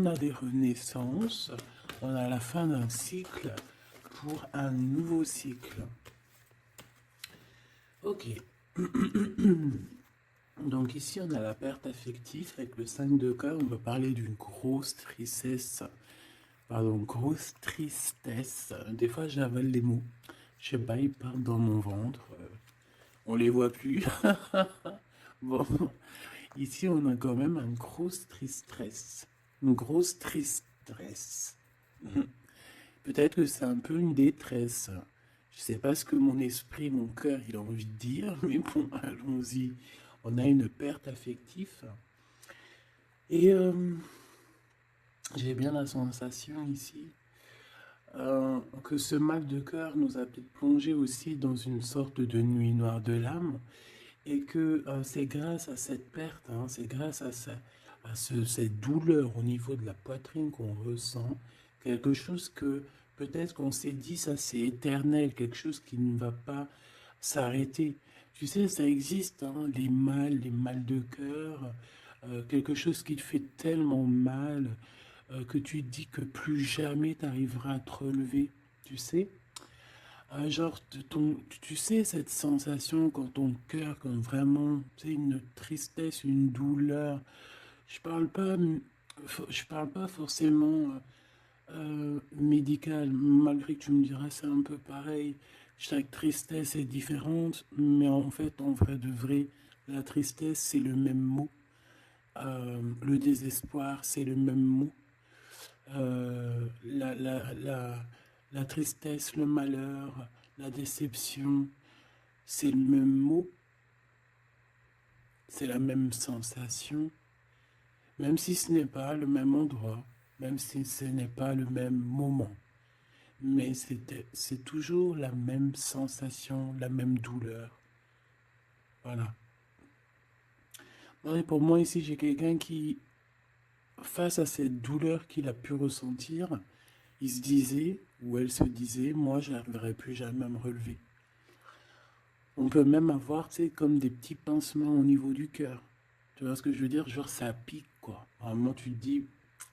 On a des renaissances, on a la fin d'un cycle pour un nouveau cycle. Ok. Donc ici, on a la perte affective avec le 5 de cœur. On va parler d'une grosse tristesse. Pardon, grosse tristesse. Des fois, j'avale les mots. Je sais pas, ils partent dans mon ventre. On les voit plus. Bon, ici, on a quand même une grosse tristesse. Une grosse tristesse. Peut-être que c'est un peu une détresse. Je sais pas ce que mon esprit, mon cœur, il a envie de dire, mais bon, allons-y. On a une perte affective. Et j'ai bien la sensation ici que ce mal de cœur nous a peut-être plongé aussi dans une sorte de nuit noire de l'âme. Et que c'est grâce à cette perte, hein, c'est grâce à, cette douleur au niveau de la poitrine qu'on ressent, quelque chose que peut-être qu'on s'est dit, ça c'est éternel, quelque chose qui ne va pas s'arrêter. Tu sais, ça existe, hein, les mal de cœur, quelque chose qui te fait tellement mal que tu te dis que plus jamais tu arriveras à te relever, tu sais. Genre, tu sais, cette sensation quand ton cœur, quand vraiment, tu sais, une tristesse, une douleur. Je parle pas, je parle pas forcément médical, malgré que tu me diras c'est un peu pareil. Chaque tristesse est différente, mais en fait, en vrai de vrai, la tristesse, c'est le même mot. Le désespoir, c'est le même mot. La tristesse, le malheur, la déception, c'est le même mot, c'est la même sensation, même si ce n'est pas le même endroit, même si ce n'est pas le même moment. Mais c'est toujours la même sensation, la même douleur. Voilà. Et pour moi, ici, j'ai quelqu'un qui, face à cette douleur qu'il a pu ressentir, il se disait, ou elle se disait, moi, je n'arriverai plus jamais à me relever. On peut même avoir, tu sais, comme des petits pincements au niveau du cœur. Tu vois ce que je veux dire? Genre, ça pique, quoi. Vraiment, tu te dis,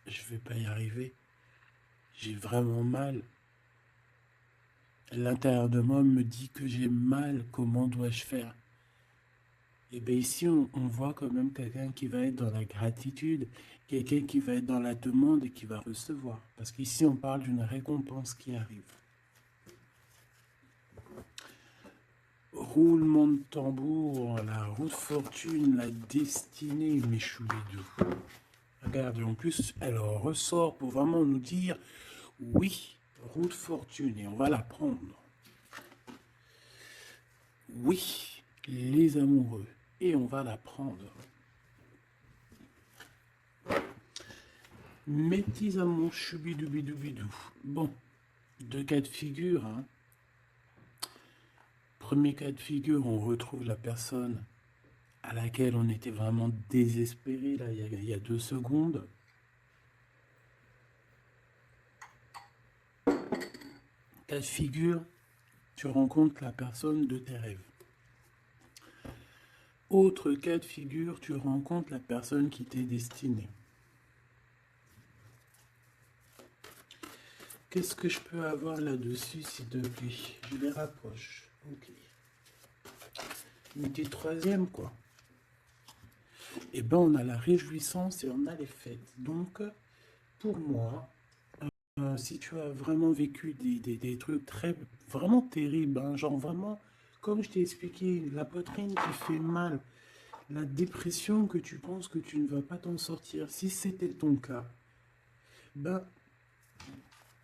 je vais pas y arriver. J'ai vraiment mal. L'intérieur de moi me dit que j'ai mal. Comment dois-je faire? Et bien ici, on voit quand même quelqu'un qui va être dans la gratitude, quelqu'un qui va être dans la demande et qui va recevoir. Parce qu'ici, on parle d'une récompense qui arrive. Roulement de tambour, la roue de fortune, la destinée, mes choubidous. Regarde, en plus, elle ressort pour vraiment nous dire, oui, roue de fortune, et on va la prendre. Oui, les amoureux, et on va la prendre. Mes petits amours, choubidoubidou. Bon, deux cas de figure, hein. Premier cas de figure, on retrouve la personne à laquelle on était vraiment désespéré, là, il y a 2 secondes. Cas de figure, tu rencontres la personne de tes rêves. Autre cas de figure, tu rencontres la personne qui t'est destinée. Qu'est-ce que je peux avoir là-dessus, s'il te plaît? Je les rapproche. Ok. Mais t'es troisième, quoi. Eh ben, on a la réjouissance et on a les fêtes. Donc, pour moi, si tu as vraiment vécu des trucs vraiment terribles, hein, genre vraiment, comme je t'ai expliqué, la poitrine qui fait mal, la dépression que tu penses que tu ne vas pas t'en sortir, si c'était ton cas, ben,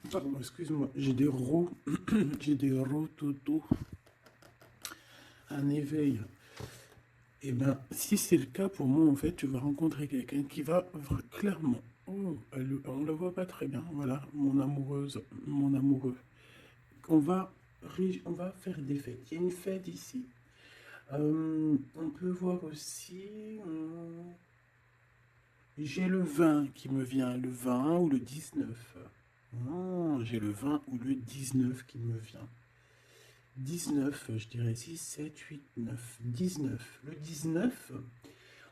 pardon, excuse-moi, j'ai des rots, j'ai des rototos, un éveil. Et ben, si c'est le cas pour moi, en fait, tu vas rencontrer quelqu'un qui va clairement, oh, on la voit pas très bien, voilà, mon amoureuse, mon amoureux. On va, on va faire des fêtes. Il y a une fête ici. On peut voir aussi, j'ai le 20 qui me vient, le 20 ou le 19. Non, j'ai le 20 ou le 19 qui me vient. 19, je dirais 6, 7, 8, 9, 19. Le 19,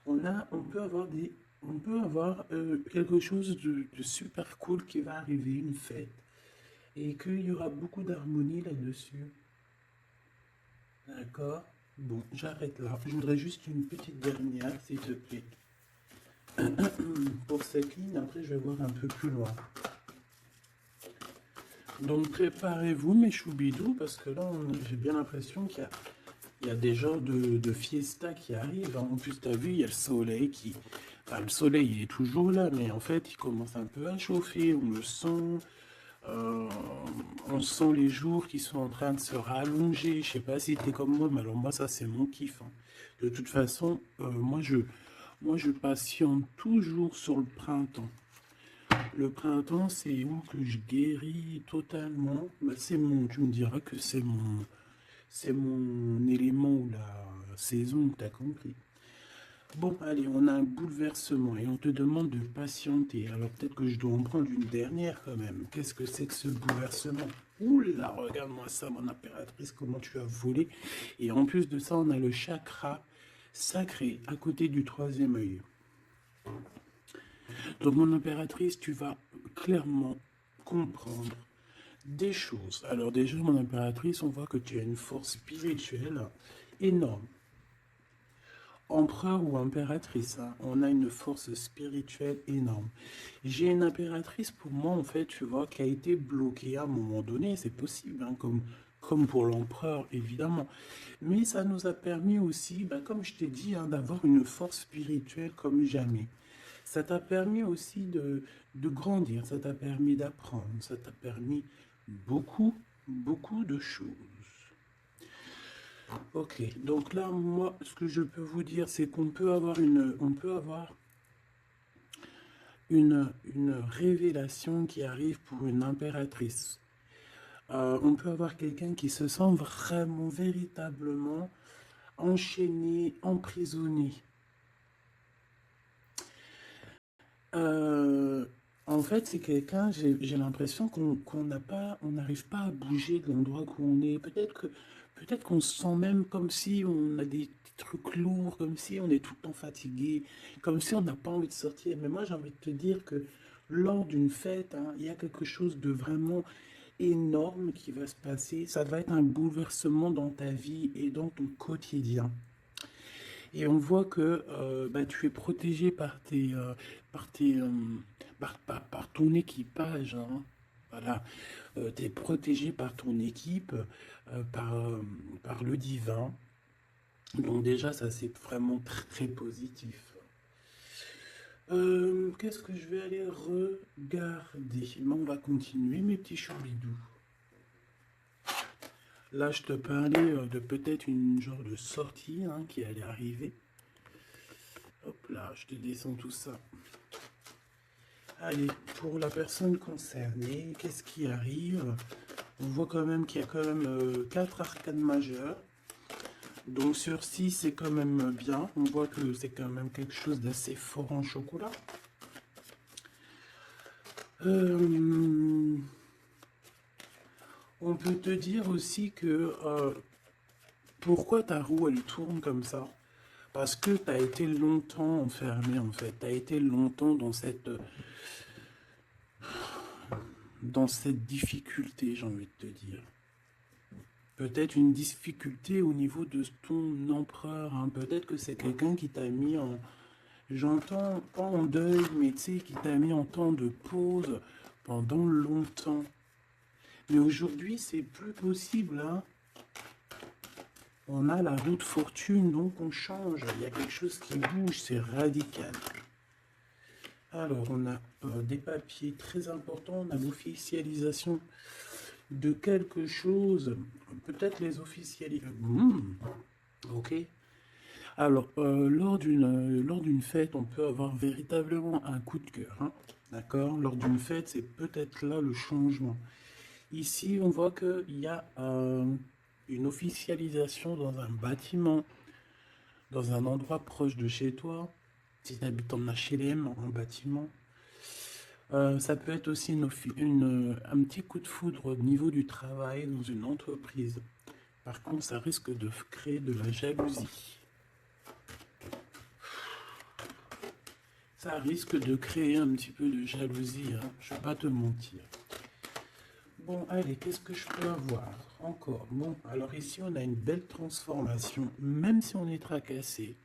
on peut avoir des on peut avoir quelque chose de super cool qui va arriver, une fête, et qu'il y aura beaucoup d'harmonie là-dessus. D'accord? Bon, j'arrête là. Je voudrais juste une petite dernière, s'il te plaît. Pour cette ligne, après, je vais voir un peu plus loin. Donc, préparez-vous, mes choubidous, parce que là, j'ai bien l'impression qu'il y a des genres de fiesta qui arrivent. En plus, tu as vu, il y a le soleil qui... Enfin, le soleil, il est toujours là, mais en fait, il commence un peu à chauffer. On le sent. Euh, on sent les jours qui sont en train de se rallonger. Je sais pas si t'es comme moi, mais alors moi, ça, c'est mon kiff, hein. De toute façon, moi, je patiente toujours sur le printemps. Le printemps, c'est où que je guéris totalement. Bah, tu me diras que c'est mon élément ou la saison, t'as compris. Bon, allez, on a un bouleversement et on te demande de patienter. Alors peut-être que je dois en prendre une dernière quand même. Qu'est-ce que c'est que ce bouleversement? Ouh là, regarde-moi ça, mon impératrice, comment tu as volé. Et en plus de ça, on a le chakra sacré à côté du troisième œil. Donc mon impératrice, tu vas clairement comprendre des choses. Alors déjà, mon impératrice, on voit que tu as une force spirituelle énorme. Empereur ou impératrice, hein, on a une force spirituelle énorme. J'ai une impératrice pour moi, en fait, tu vois, qui a été bloquée à un moment donné, c'est possible, hein, comme pour l'empereur, évidemment. Mais ça nous a permis aussi, bah, comme je t'ai dit, hein, d'avoir une force spirituelle comme jamais. Ça t'a permis aussi de grandir, ça t'a permis d'apprendre, ça t'a permis beaucoup, beaucoup de choses. Ok, donc là, moi, ce que je peux vous dire, c'est qu'on peut avoir une révélation qui arrive pour une impératrice. On peut avoir quelqu'un qui se sent vraiment, véritablement enchaîné, emprisonné. Euh, En fait, c'est quelqu'un, j'ai l'impression qu'on n'a pas, on n'arrive pas à bouger de l'endroit où on est. Peut-être qu'on se sent même comme si on a des trucs lourds, comme si on est tout le temps fatigué, comme si on n'a pas envie de sortir. Mais moi, j'ai envie de te dire que lors d'une fête, hein, il y a quelque chose de vraiment énorme qui va se passer. Ça va être un bouleversement dans ta vie et dans ton quotidien. Et on voit que bah, tu es protégé par, tes, par ton équipage, hein. Voilà, tu es protégé par ton équipe, par le divin. Donc déjà, ça c'est vraiment très positif. Qu'est-ce que je vais aller regarder? Mais on va continuer, mes petits choubidous. Là, je te parlais de peut-être une genre de sortie, hein, qui allait arriver. Hop là, je te descends tout ça. Allez, pour la personne concernée, qu'est-ce qui arrive? On voit quand même qu'il y a quand même 4 arcanes majeures. Donc sur 6, c'est quand même bien. On voit que c'est quand même quelque chose d'assez fort en chocolat. On peut te dire aussi que pourquoi ta roue elle tourne comme ça? Parce que tu as été longtemps enfermé en fait. Tu as été longtemps dans cette difficulté, j'ai envie de te dire. Peut-être une difficulté au niveau de ton empereur, hein. Peut-être que c'est quelqu'un qui t'a mis en, j'entends pas en deuil, mais tu sais, qui t'a mis en temps de pause pendant longtemps. Mais aujourd'hui, c'est plus possible, hein. On a la roue de fortune, donc on change. Il y a quelque chose qui bouge, c'est radical. Alors, on a des papiers très importants, on a l'officialisation de quelque chose, peut-être les officialiser. Ok. Alors, lors d'une fête, on peut avoir véritablement un coup de cœur, hein. D'accord? Lors d'une fête, c'est peut-être là le changement. Ici, on voit qu'il y a une officialisation dans un bâtiment, dans un endroit proche de chez toi. Si tu habites en HLM, en bâtiment. Ça peut être aussi un petit coup de foudre au niveau du travail dans une entreprise. Par contre, ça risque de créer de la jalousie. ça risque de créer un petit peu de jalousie, hein, je ne vais pas te mentir. Bon, allez, qu'est-ce que je peux avoir encore? Bon, alors ici, on a une belle transformation, même si on est tracassé,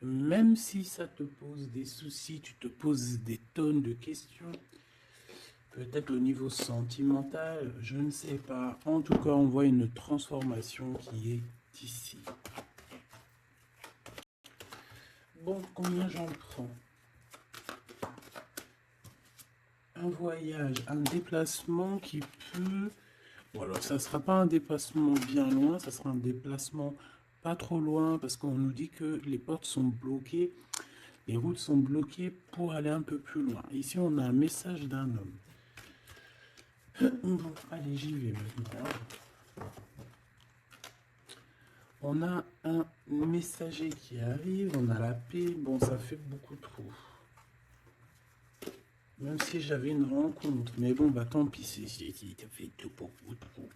même si ça te pose des soucis, tu te poses des tonnes de questions, peut-être au niveau sentimental, je ne sais pas. En tout cas, on voit une transformation qui est ici. Bon, combien j'en prends? Un voyage, un déplacement qui peut... Bon, alors ça ne sera pas un déplacement bien loin, ça sera un déplacement pas trop loin parce qu'on nous dit que les portes sont bloquées, les routes sont bloquées pour aller un peu plus loin. Ici, on a un message d'un homme. Bon, allez, j'y vais maintenant. On a un messager qui arrive, on a la paix. Bon, ça fait beaucoup trop. Même si j'avais une rencontre. Mais bon, bah tant pis, ça fait tout beaucoup trop.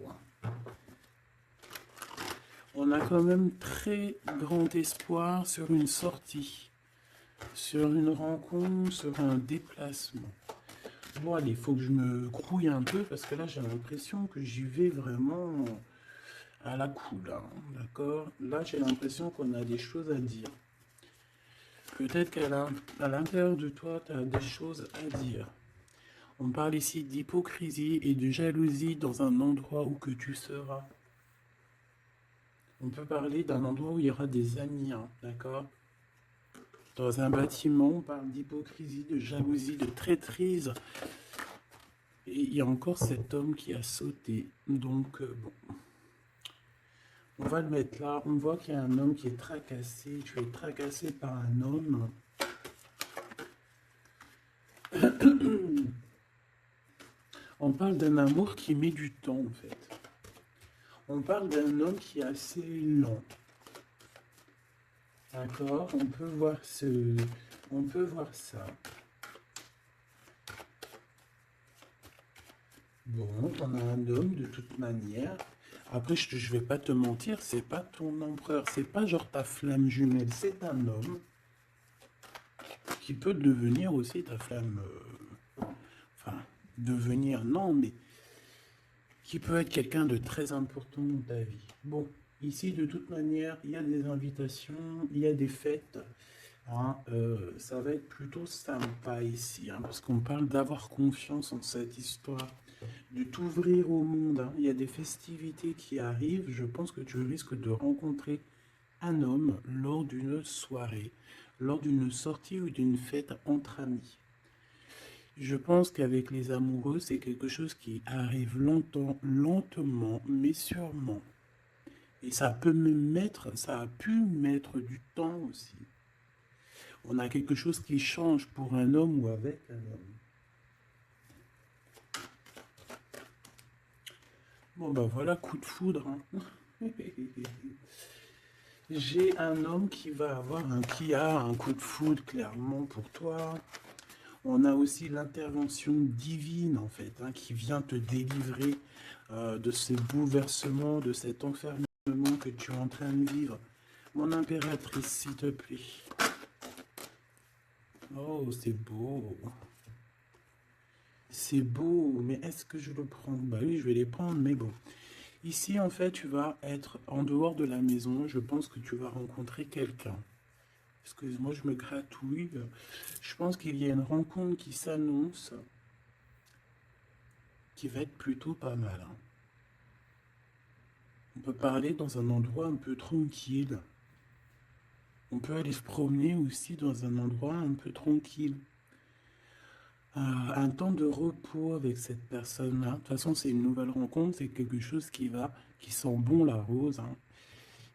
On a quand même très grand espoir sur une sortie, sur une rencontre, sur un déplacement. Bon, allez, il faut que je me grouille un peu parce que là, j'ai l'impression que j'y vais vraiment à la cool, hein, d'accord? Là, j'ai l'impression qu'on a des choses à dire. Peut-être qu'à l'intérieur de toi, tu as des choses à dire. On parle ici d'hypocrisie et de jalousie dans un endroit où que tu seras. On peut parler d'un endroit où il y aura des amis, hein, d'accord? Dans un bâtiment, on parle d'hypocrisie, de jalousie, de traîtrise. Et il y a encore cet homme qui a sauté. Donc, bon. On va le mettre là. On voit qu'il y a un homme qui est tracassé. Tu es tracassé par un homme. On parle d'un amour qui met du temps, en fait. On parle d'un homme qui est assez lent. D'accord? On peut voir ça. Bon, on a un homme de toute manière. Après, je vais pas te mentir, c'est pas ton empereur, c'est pas genre ta flamme jumelle, c'est un homme qui peut devenir aussi ta flamme. Enfin, devenir, non, mais qui peut être quelqu'un de très important dans ta vie. Bon, ici, de toute manière, il y a des invitations, il y a des fêtes. Hein, ça va être plutôt sympa ici, hein, parce qu'on parle d'avoir confiance en cette histoire, de t'ouvrir au monde. Hein. Il y a des festivités qui arrivent. Je pense que tu risques de rencontrer un homme lors d'une soirée, lors d'une sortie ou d'une fête entre amis. Je pense qu'avec les amoureux, c'est quelque chose qui arrive lentement, mais sûrement. Et ça a pu mettre du temps aussi. On a quelque chose qui change pour un homme ou avec un homme. Bon ben voilà, coup de foudre. Hein. J'ai un homme qui a un coup de foudre clairement pour toi. On a aussi l'intervention divine en fait, hein, qui vient te délivrer de ces bouleversements, de cet enfermement que tu es en train de vivre. Mon impératrice, s'il te plaît. Oh, c'est beau. C'est beau, mais est-ce que je le prends? Bah oui, je vais les prendre, mais bon. Ici, en fait, tu vas être en dehors de la maison. Je pense que tu vas rencontrer quelqu'un. Excuse-moi, je me gratouille. Je pense qu'il y a une rencontre qui s'annonce, qui va être plutôt pas mal. Hein. On peut parler dans un endroit un peu tranquille. On peut aller se promener aussi dans un endroit un peu tranquille. Un temps de repos avec cette personne-là. De toute façon, c'est une nouvelle rencontre, c'est quelque chose qui sent bon la rose. Hein.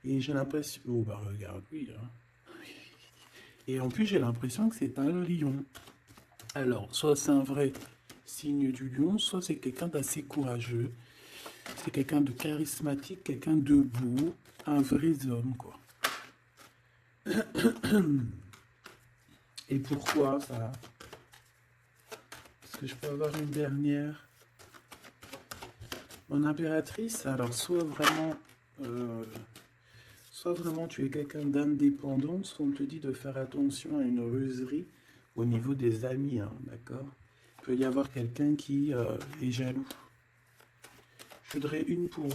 Et j'ai l'impression... Oh bah regarde, oui. Hein. Et en plus, j'ai l'impression que c'est un lion. Alors, soit c'est un vrai signe du lion, soit c'est quelqu'un d'assez courageux. C'est quelqu'un de charismatique, quelqu'un de beau, un vrai homme, quoi. Et pourquoi ça? Est-ce que je peux avoir une dernière? Mon impératrice, alors soit vraiment tu es quelqu'un d'indépendant, soit on te dit de faire attention à une ruserie au niveau des amis, hein, d'accord? Il peut y avoir quelqu'un qui est jaloux. Je voudrais une pour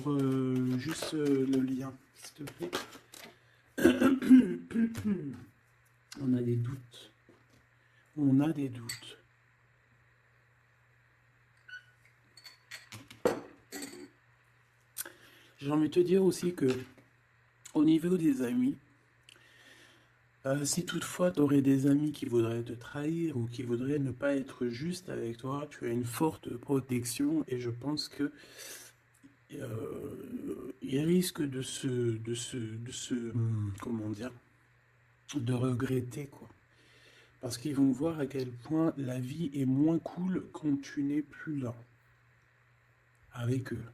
juste le lien, s'il te plaît. On a des doutes. On a des doutes. J'ai envie de te dire aussi que au niveau des amis, si toutefois tu aurais des amis qui voudraient te trahir ou qui voudraient ne pas être juste avec toi, tu as une forte protection et je pense que ils risquent comment dire, de regretter quoi. Parce qu'ils vont voir à quel point la vie est moins cool quand tu n'es plus là avec eux.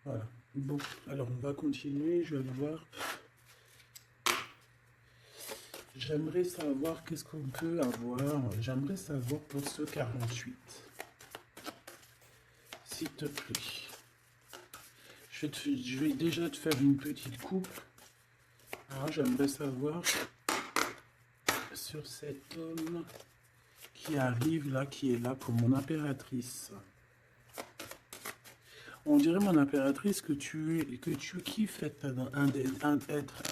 Voilà. Bon, alors on va continuer, je vais aller voir. J'aimerais savoir qu'est-ce qu'on peut avoir. J'aimerais savoir pour ce 48. S'il te plaît. Je vais déjà te faire une petite coupe. Alors j'aimerais savoir sur cet homme qui arrive là, qui est là pour mon impératrice. On dirait, mon impératrice, que tu kiffes être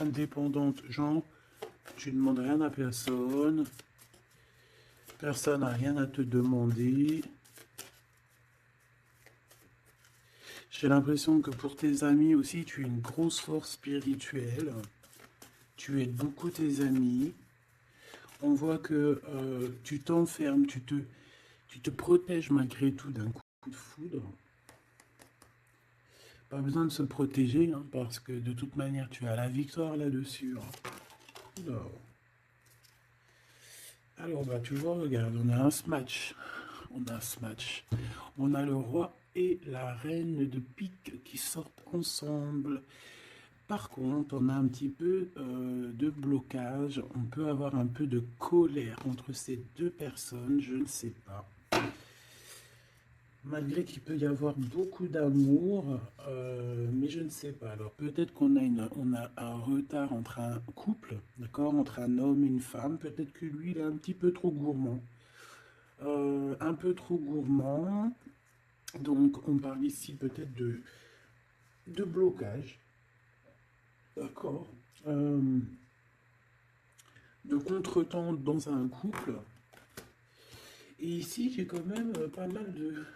indépendante. Genre, tu ne demandes rien à personne. Personne n'a rien à te demander. J'ai l'impression que pour tes amis aussi, tu as une grosse force spirituelle. Tu aides beaucoup tes amis. On voit que tu t'enfermes, tu te protèges malgré tout d'un coup de foudre. Pas besoin de se protéger, hein, parce que de toute manière, tu as la victoire là-dessus. Hein. Alors, bah, tu vois, regarde, on a un smash. On a un smash. On a le roi et la reine de pique qui sortent ensemble. Par contre, on a un petit peu de blocage. On peut avoir un peu de colère entre ces deux personnes, je ne sais pas. Malgré qu'il peut y avoir beaucoup d'amour, mais je ne sais pas. Alors peut-être qu'on a, on a un retard entre un couple, d'accord, entre un homme et une femme. Peut-être que lui, il est un petit peu trop gourmand. Un peu trop gourmand. Donc on parle ici peut-être de blocage. D'accord. De contretemps dans un couple. Et ici, j'ai quand même pas mal de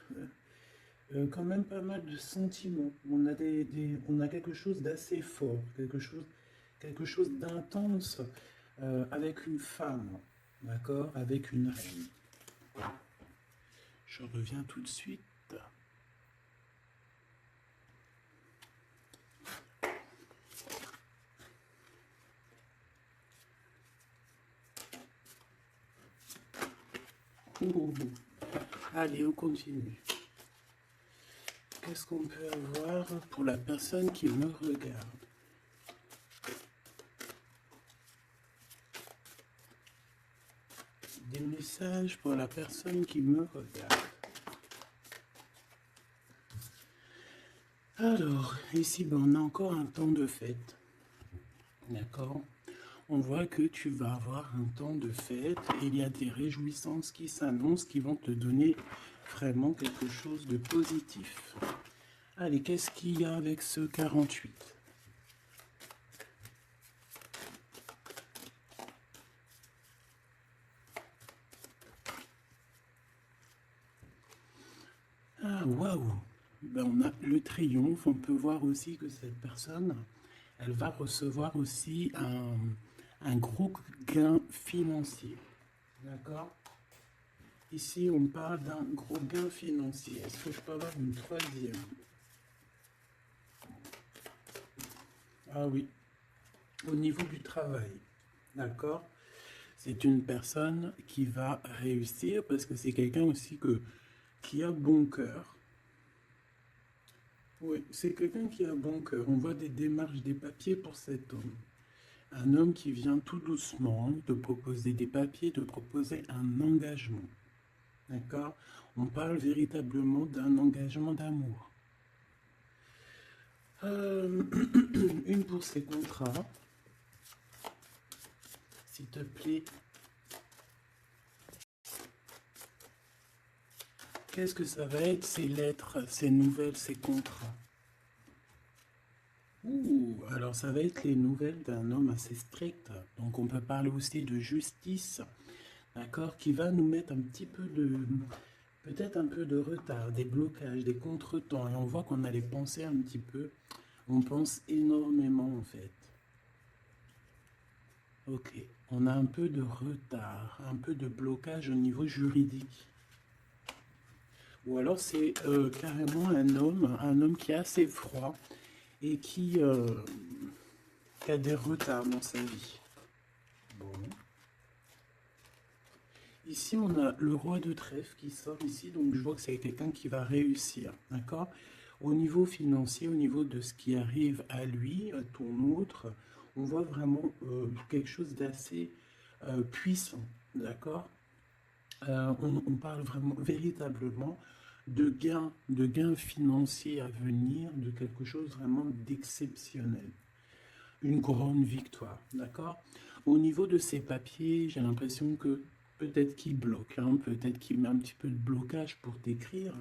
sentiments. On a on a quelque chose d'assez fort, quelque chose d'intense avec une femme, d'accord, avec une reine. Je reviens tout de suite. Allez, on continue. Qu'est-ce qu'on peut avoir pour la personne qui me regarde? Des messages pour la personne qui me regarde. Alors, ici, ben, on a encore un temps de fête. D'accord? On voit que tu vas avoir un temps de fête et il y a des réjouissances qui s'annoncent qui vont te donner vraiment quelque chose de positif. Allez, qu'est-ce qu'il y a avec ce 48? Ah, waouh! Ben, on a le triomphe. On peut voir aussi que cette personne, elle va recevoir aussi un gros gain financier. D'accord? Ici, on parle d'un gros gain financier. Est-ce que je peux avoir une troisième? Ah oui, au niveau du travail. D'accord? C'est une personne qui va réussir parce que c'est quelqu'un aussi qui a bon cœur. Oui, c'est quelqu'un qui a bon cœur. On voit des démarches, des papiers pour cet homme. Un homme qui vient tout doucement te proposer des papiers, te proposer un engagement. D'accord? On parle véritablement d'un engagement d'amour. Une pour ses contrats. S'il te plaît. Qu'est-ce que ça va être ces lettres, ces nouvelles, ces contrats? Ouh, alors ça va être les nouvelles d'un homme assez strict. Donc on peut parler aussi de justice, d'accord, qui va nous mettre un petit peu de, peut-être un peu de retard, des blocages, des contretemps. Et on voit qu'on a les pensées un petit peu. On pense énormément en fait. Ok, on a un peu de retard, un peu de blocage au niveau juridique. Ou alors c'est carrément un homme qui est assez froid et qui a des retards dans sa vie. Bon. Ici, on a le roi de trèfle qui sort ici, donc je vois que c'est quelqu'un qui va réussir, d'accord? Au niveau financier, au niveau de ce qui arrive à lui, à ton autre, on voit vraiment quelque chose d'assez puissant, d'accord? On parle vraiment, véritablement de gains financiers à venir, de quelque chose vraiment d'exceptionnel. Une grande victoire, d'accord? Au niveau de ces papiers, j'ai l'impression que peut-être qu'il bloque, hein, peut-être qu'il met un petit peu de blocage pour t'écrire,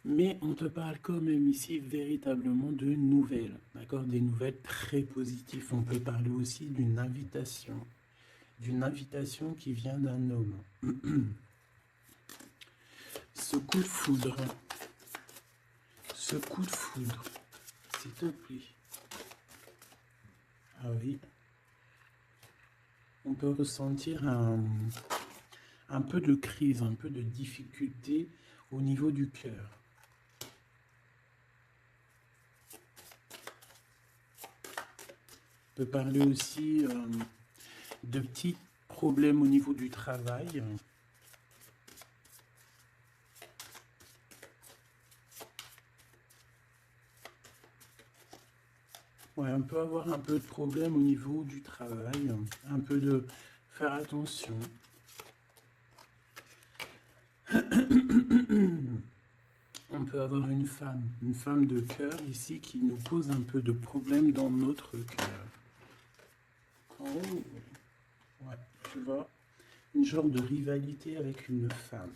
mais on te parle quand même ici véritablement de nouvelles, d'accord? Des nouvelles très positives. On peut parler aussi d'une invitation qui vient d'un homme. Ce coup de foudre, ce coup de foudre, s'il te plaît. Ah oui, on peut ressentir un peu de crise, un peu de difficulté au niveau du cœur. On peut parler aussi de petits problèmes au niveau du travail. Ouais, on peut avoir un peu de problème au niveau du travail, un peu de faire attention. On peut avoir une femme de cœur ici qui nous pose un peu de problème dans notre cœur. Oh, ouais, tu vois, une genre de rivalité avec une femme.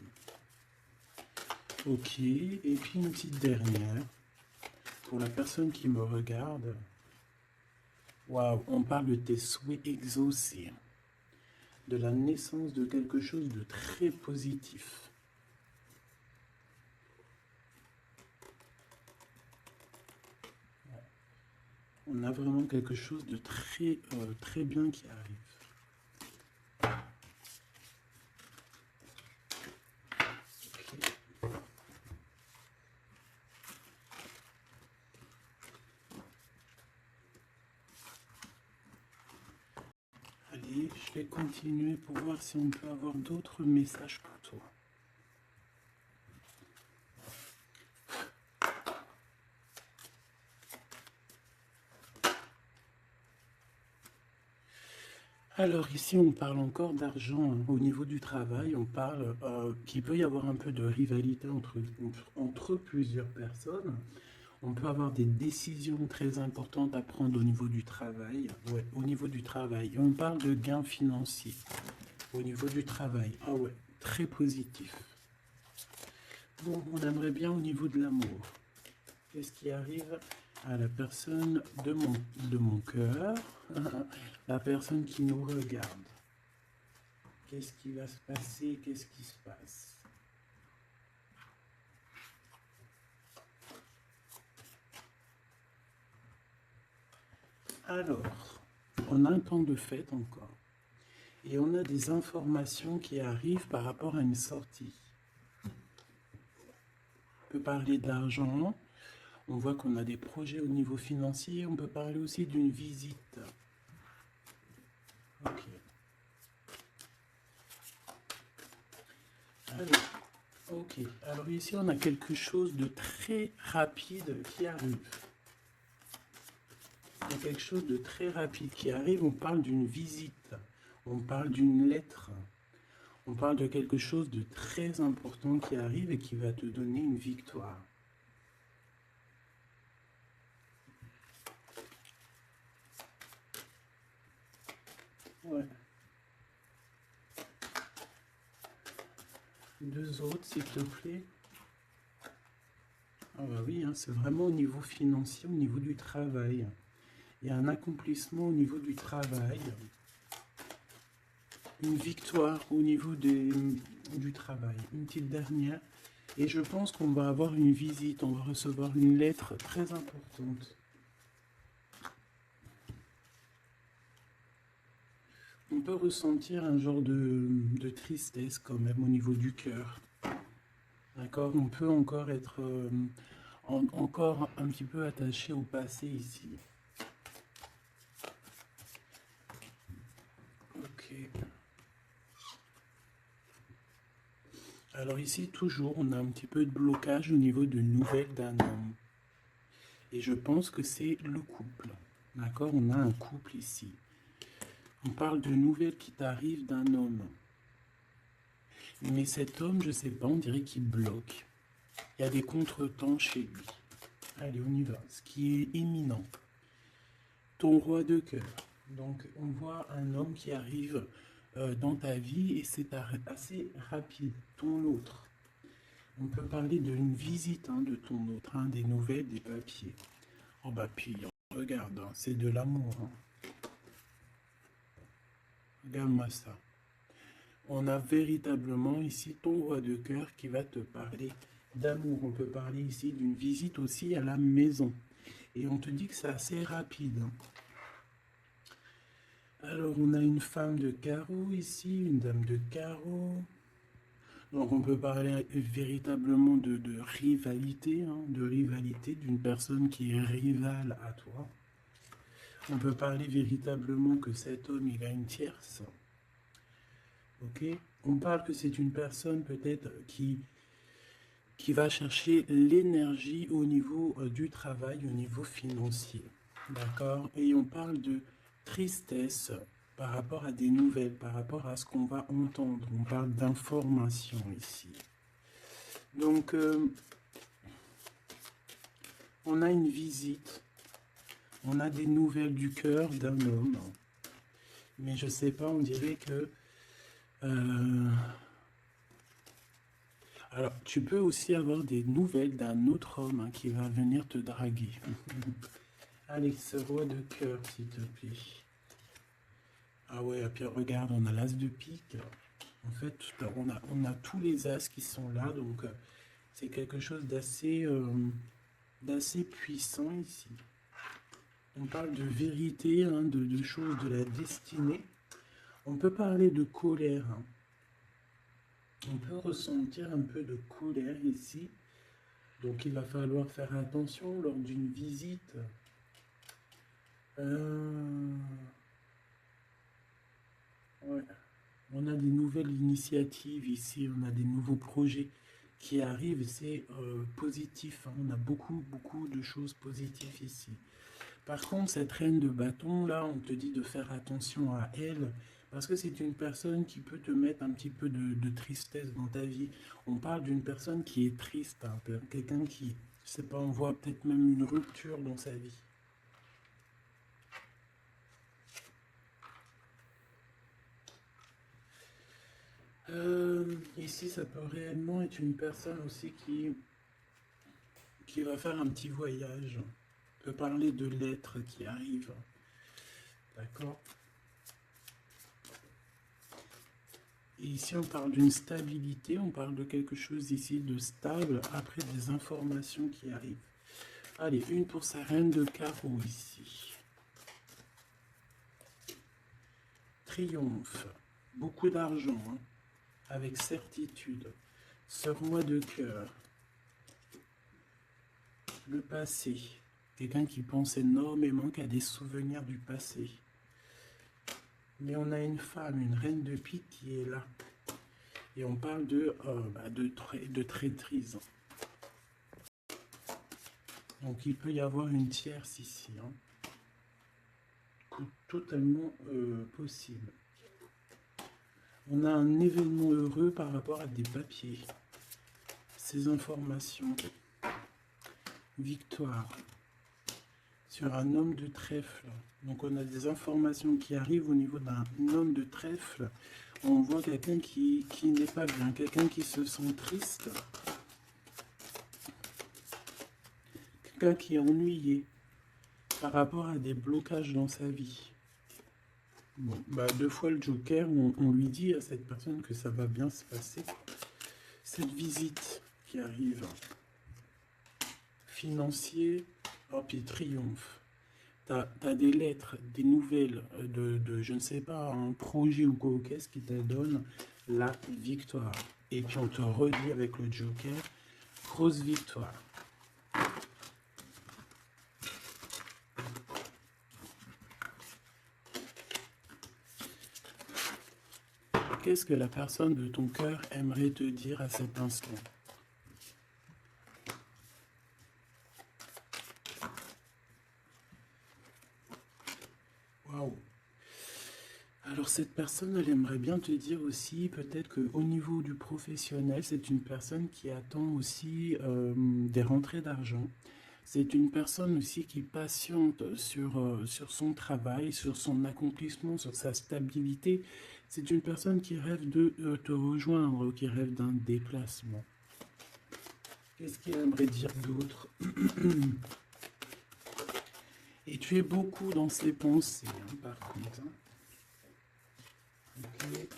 Ok, et puis une petite dernière, pour la personne qui me regarde. Waouh, on parle de tes souhaits exaucés, de la naissance de quelque chose de très positif. On a vraiment quelque chose de très bien qui arrive. Okay. Allez, je vais continuer pour voir si on peut avoir d'autres messages pour toi. Alors ici, on parle encore d'argent, hein. Au niveau du travail, on parle qu'il peut y avoir un peu de rivalité entre plusieurs personnes. On peut avoir des décisions très importantes à prendre au niveau du travail. Ouais, au niveau du travail. Et on parle de gains financiers au niveau du travail. Ah ouais, très positif. Bon, on aimerait bien au niveau de l'amour. Qu'est-ce qui arrive à la personne de mon cœur, la personne qui nous regarde? Qu'est-ce qui va se passer? Qu'est-ce qui se passe? Alors, on a un temps de fête encore. Et on a des informations qui arrivent par rapport à une sortie. On peut parler de l'argent. On voit qu'on a des projets au niveau financier. On peut parler aussi d'une visite. Ok. Ok. Alors ici, on a quelque chose de très rapide qui arrive. Il y a quelque chose de très rapide qui arrive. On parle d'une visite. On parle d'une lettre. On parle de quelque chose de très important qui arrive et qui va te donner une victoire. Ouais. deux autres, s'il te plaît. Ah bah oui, hein, c'est vraiment au niveau financier, au niveau du travail. Il y a un accomplissement au niveau du travail, une victoire au niveau du travail. Une petite dernière. Et je pense qu'on va avoir une visite, on va recevoir une lettre très importante. On peut ressentir un genre de tristesse quand même au niveau du cœur. D'accord? On peut encore être encore un petit peu attaché au passé ici. Ok. Alors ici, toujours, on a un petit peu de blocage au niveau de nouvelles d'un homme. Et je pense que c'est le couple. D'accord? On a un couple ici. On parle de nouvelles qui t'arrivent d'un homme. Mais cet homme, je sais pas, on dirait qu'il bloque. Il y a des contretemps chez lui. Allez, on y va. Ce qui est imminent. Ton roi de cœur. Donc, on voit un homme qui arrive dans ta vie et c'est assez rapide. Ton autre. On peut parler d'une visite de ton autre, des nouvelles, des papiers. Oh bah puis, regarde, c'est de l'amour. Regarde-moi ça. On a véritablement ici ton roi de cœur qui va te parler d'amour. On peut parler ici d'une visite aussi à la maison. Et on te dit que c'est assez rapide. Alors, on a une femme de carreau ici, une dame de carreau. Donc, on peut parler véritablement de rivalité, d'une personne qui est rivale à toi. On peut parler véritablement que cet homme, il a une tierce. Ok? On parle que c'est une personne peut-être qui va chercher l'énergie au niveau du travail, au niveau financier. D'accord? Et on parle de tristesse par rapport à des nouvelles, par rapport à ce qu'on va entendre. On parle d'information ici. Donc, on a une visite. On a des nouvelles du cœur d'un homme. Mais je sais pas, on dirait que... Alors, tu peux aussi avoir des nouvelles d'un autre homme qui va venir te draguer. Allez, ce roi de cœur, s'il te plaît. Ah ouais, et puis regarde, on a l'as de pique. En fait, on a tous les as qui sont là, donc c'est quelque chose d'assez puissant ici. On parle de vérité, de choses de la destinée. On peut parler de colère. On peut ressentir un peu de colère ici. Donc il va falloir faire attention lors d'une visite. Ouais. On a des nouvelles initiatives ici, on a des nouveaux projets qui arrivent et c'est positif. On a beaucoup, beaucoup de choses positives ici. Par contre, cette reine de bâton, là, on te dit de faire attention à elle parce que c'est une personne qui peut te mettre un petit peu de tristesse dans ta vie. On parle d'une personne qui est triste, quelqu'un qui, je sais pas, on voit peut-être même une rupture dans sa vie. Ici, ça peut réellement être une personne aussi qui va faire un petit voyage. On peut parler de lettres qui arrivent. D'accord? Et ici, on parle d'une stabilité, on parle de quelque chose ici de stable après des informations qui arrivent. Allez, une pour sa reine de carreau ici. Triomphe. Beaucoup d'argent, avec certitude. Ce roi de cœur. Le passé. Quelqu'un qui pense énormément, qui a des souvenirs du passé. Mais on a une femme, une reine de pique qui est là. Et on parle de traîtrise. Donc il peut y avoir une tierce ici. Totalement possible. On a un événement heureux par rapport à des papiers. Ces informations. Victoire. Sur un homme de trèfle. Donc on a des informations qui arrivent au niveau d'un homme de trèfle. On voit quelqu'un qui n'est pas bien, quelqu'un qui se sent triste, quelqu'un qui est ennuyé par rapport à des blocages dans sa vie. Bon, bah, deux fois le Joker, on lui dit à cette personne que ça va bien se passer. Cette visite qui arrive, financier, hop, il triomphe. T'as des lettres, des nouvelles de, je ne sais pas, un projet ou quoi, qu'est-ce qui te donne la victoire. Et puis on te redit avec le Joker, grosse victoire. Qu'est-ce que la personne de ton cœur aimerait te dire à cet instant? Waouh! Alors cette personne, elle aimerait bien te dire aussi, peut-être qu'au niveau du professionnel, c'est une personne qui attend aussi des rentrées d'argent. C'est une personne aussi qui patiente sur son travail, sur son accomplissement, sur sa stabilité. C'est une personne qui rêve de te rejoindre, qui rêve d'un déplacement. Qu'est-ce qu'il aimerait dire d'autre? Et tu es beaucoup dans ses pensées, hein, par contre. Okay.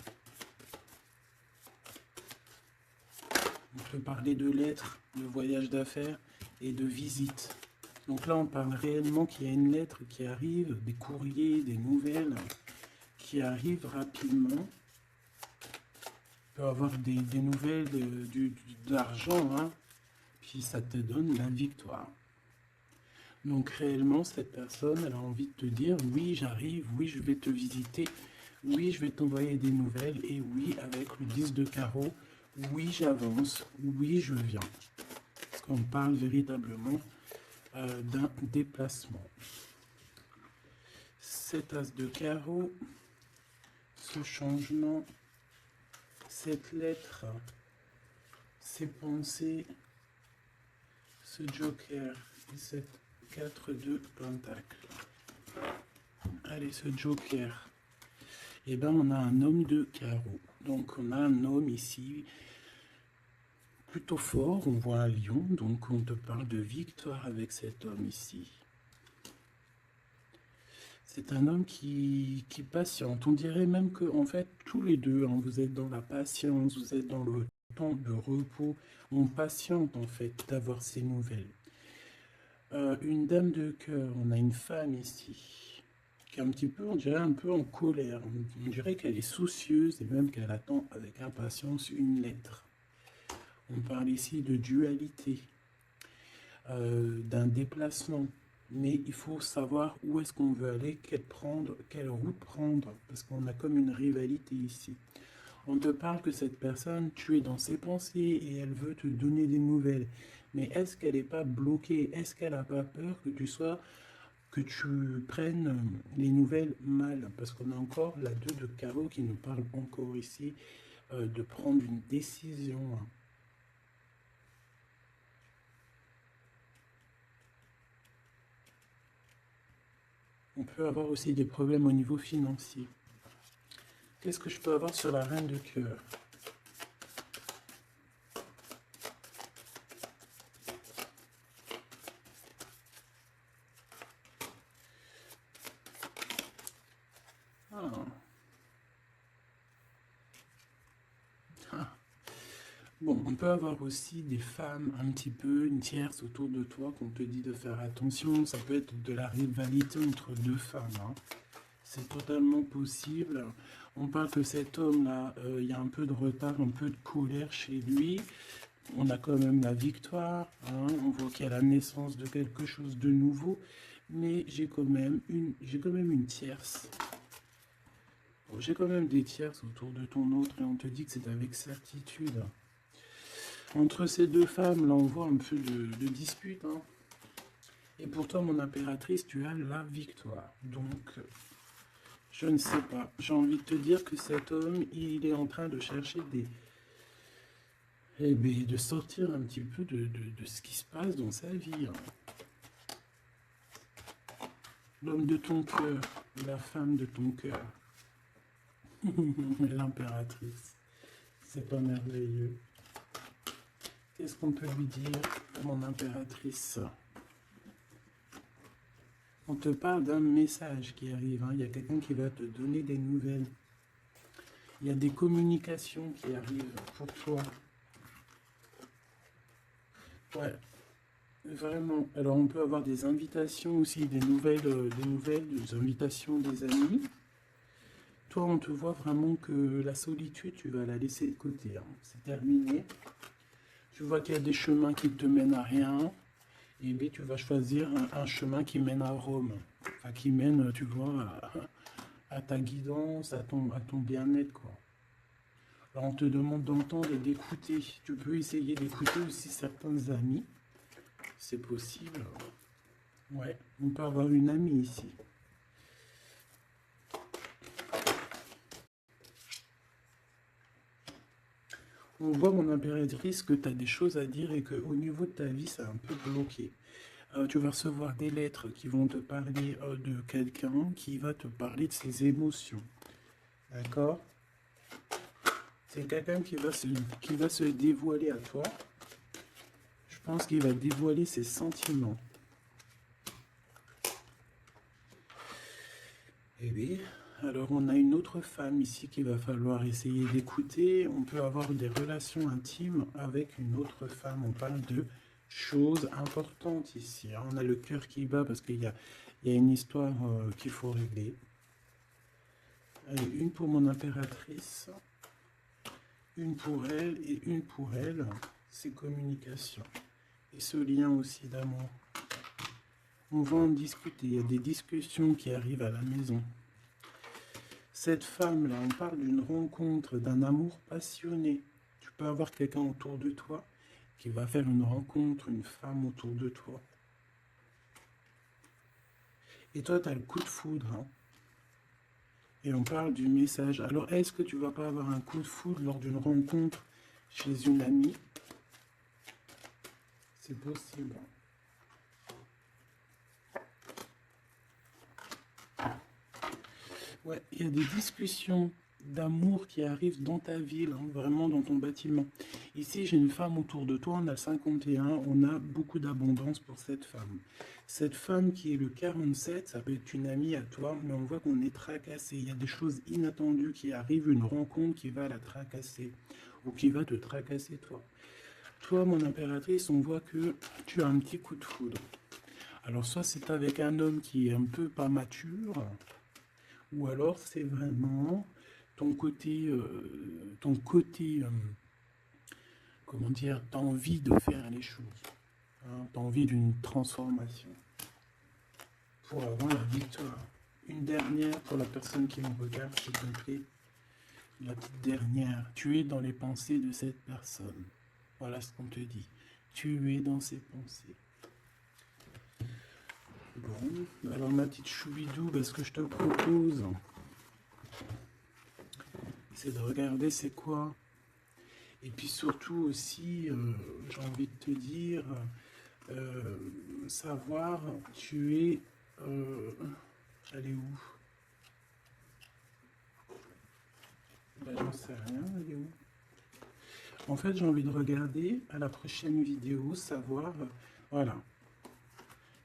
On peut parler de lettres, de voyage d'affaires et de visites. Donc là, on parle réellement qu'il y a une lettre qui arrive, des courriers, des nouvelles qui arrivent rapidement. Tu peux avoir des nouvelles d'argent, hein, puis ça te donne la victoire. Donc réellement, cette personne, elle a envie de te dire, oui, j'arrive, oui, je vais te visiter, oui, je vais t'envoyer des nouvelles, et oui, avec le 10 de carreau, oui, j'avance, oui, je viens. Parce qu'on parle véritablement d'un déplacement. Cet as de carreau, ce changement, cette lettre, ces pensées, ce joker et cette 4 de pentacle. Allez, ce joker. Et bien, on a un homme de carreau. Donc, on a un homme ici plutôt fort. On voit un lion. Donc, on te parle de victoire avec cet homme ici. C'est un homme qui patiente. On dirait même que, en fait, tous les deux, hein, vous êtes dans la patience, vous êtes dans le temps de repos. On patiente, en fait, d'avoir ces nouvelles. Une dame de cœur, on a une femme ici, qui est un petit peu, on dirait un peu en colère. On dirait qu'elle est soucieuse et même qu'elle attend avec impatience une lettre. On parle ici de dualité, d'un déplacement. Mais il faut savoir où est-ce qu'on veut aller, quelle route prendre, parce qu'on a comme une rivalité ici. On te parle que cette personne, tu es dans ses pensées et elle veut te donner des nouvelles. Mais est-ce qu'elle n'est pas bloquée? Est-ce qu'elle n'a pas peur que tu prennes les nouvelles mal? Parce qu'on a encore la 2 de carreau qui nous parle encore ici de prendre une décision. On peut avoir aussi des problèmes au niveau financier. Qu'est-ce que je peux avoir sur la reine de cœur? Bon, on peut avoir aussi des femmes un petit peu, une tierce autour de toi qu'on te dit de faire attention. Ça peut être de la rivalité entre deux femmes, hein. C'est totalement possible. On parle que cet homme-là, il y a un peu de retard, un peu de colère chez lui. On a quand même la victoire, hein. On voit qu'il y a la naissance de quelque chose de nouveau. Mais j'ai quand même une tierce. Bon, j'ai quand même des tierces autour de ton autre et on te dit que c'est avec certitude. Entre ces deux femmes, là, on voit un peu de dispute, hein. Et pourtant, mon impératrice, tu as la victoire. Donc, je ne sais pas. J'ai envie de te dire que cet homme, il est en train de chercher de sortir un petit peu de ce qui se passe dans sa vie, hein. L'homme de ton cœur, la femme de ton cœur. L'impératrice. C'est pas merveilleux. Qu'est-ce qu'on peut lui dire, mon impératrice? On te parle d'un message qui arrive, hein. Il y a quelqu'un qui va te donner des nouvelles. Il y a des communications qui arrivent pour toi. Ouais, vraiment. Alors on peut avoir des invitations aussi, des nouvelles, des invitations des amis. Toi, on te voit vraiment que la solitude, tu vas la laisser de côté, hein. C'est terminé. Tu vois qu'il y a des chemins qui te mènent à rien. Et bien, tu vas choisir un chemin qui mène à Rome. Enfin, qui mène, tu vois, à ta guidance, à ton bien-être, quoi. Alors, on te demande d'entendre et d'écouter. Tu peux essayer d'écouter aussi certains amis. C'est possible. Ouais, on peut avoir une amie ici. On voit, mon impératrice, que tu as des choses à dire et qu'au niveau de ta vie, c'est un peu bloqué. Tu vas recevoir des lettres qui vont te parler de quelqu'un qui va te parler de ses émotions. D'accord? C'est quelqu'un qui va se dévoiler à toi. Je pense qu'il va dévoiler ses sentiments. Eh oui. Alors on a une autre femme ici qu'il va falloir essayer d'écouter. On peut avoir des relations intimes avec une autre femme. On parle de choses importantes ici. On a le cœur qui bat parce qu'il y a une histoire qu'il faut régler. Allez, une pour mon impératrice, une pour elle et une pour elle. C'est communication. Et ce lien aussi d'amour. On va en discuter. Il y a des discussions qui arrivent à la maison. Cette femme-là, on parle d'une rencontre, d'un amour passionné. Tu peux avoir quelqu'un autour de toi qui va faire une rencontre, une femme autour de toi. Et toi, tu as le coup de foudre. Hein. Et on parle du message. Alors, est-ce que tu vas pas avoir un coup de foudre lors d'une rencontre chez une amie? C'est possible. Ouais, il y a des discussions d'amour qui arrivent dans ta ville, hein, vraiment dans ton bâtiment. Ici, j'ai une femme autour de toi, on a le 51, on a beaucoup d'abondance pour cette femme. Cette femme qui est le 47, ça peut être une amie à toi, mais on voit qu'on est tracassé. Il y a des choses inattendues qui arrivent, une rencontre qui va la tracasser, ou qui va te tracasser toi. Toi, mon impératrice, on voit que tu as un petit coup de foudre. Alors, soit c'est avec un homme qui est un peu pas mature, ou alors c'est vraiment ton côté, comment dire, t'as envie de faire les choses, hein, t'as envie d'une transformation pour avoir la victoire. Une dernière pour la personne qui me regarde, s'il te plaît. La petite dernière. Tu es dans les pensées de cette personne. Voilà ce qu'on te dit. Tu es dans ses pensées. Bon, alors ma petite choubidou, ce que je te propose, c'est de regarder c'est quoi. Et puis surtout aussi, j'ai envie de te dire, savoir, tu es... elle est où? J'en sais rien, elle est où? En fait, j'ai envie de regarder à la prochaine vidéo, savoir, voilà,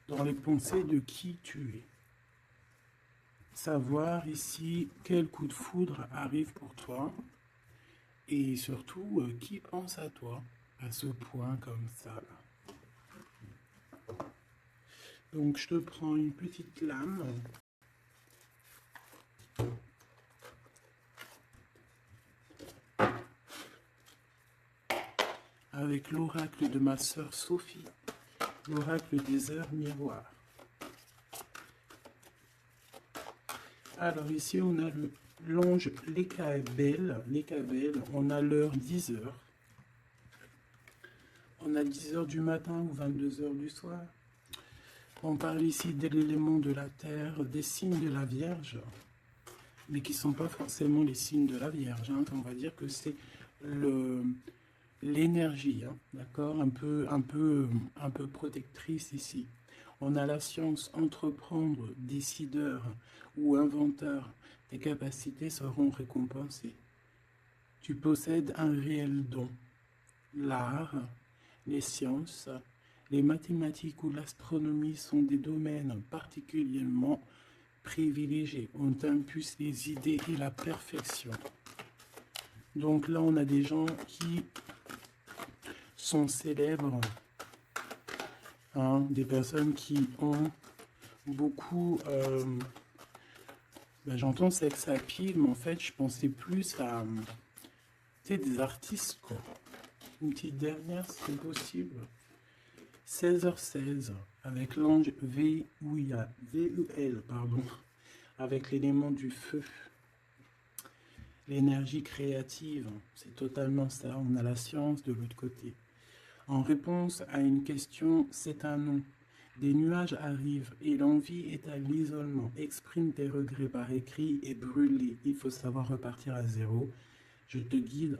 dans les pensées de qui tu es. Savoir ici quel coup de foudre arrive pour toi. Et surtout, qui pense à toi à ce point comme ça là. Donc je te prends une petite lame. Avec l'oracle de ma sœur Sophie, l'oracle des heures miroirs. Alors ici on a l'ange Lécabel, on a l'heure 10 heures. On a 10 heures du matin ou 22 heures du soir. On parle ici de l'élément de la terre, des signes de la Vierge, mais qui ne sont pas forcément les signes de la Vierge. Hein. On va dire que c'est l'énergie, hein, d'accord, un peu protectrice ici. On a la science, entreprendre, décideur ou inventeur. Tes capacités seront récompensées. Tu possèdes un réel don. L'art, les sciences, les mathématiques ou l'astronomie sont des domaines particulièrement privilégiés. On t'impulse les idées et la perfection. Donc là, on a des gens qui sont célèbres, hein, des personnes qui ont beaucoup... j'entends sex appeal, mais en fait, je pensais plus à des artistes, quoi. Une petite dernière, si c'est possible. 16h16, avec l'ange VUL, pardon, avec l'élément du feu. L'énergie créative, c'est totalement ça. On a la science de l'autre côté. En réponse à une question, c'est un non. Des nuages arrivent et l'envie est à l'isolement. Exprime tes regrets par écrit et brûle-les. Il faut savoir repartir à zéro. Je te guide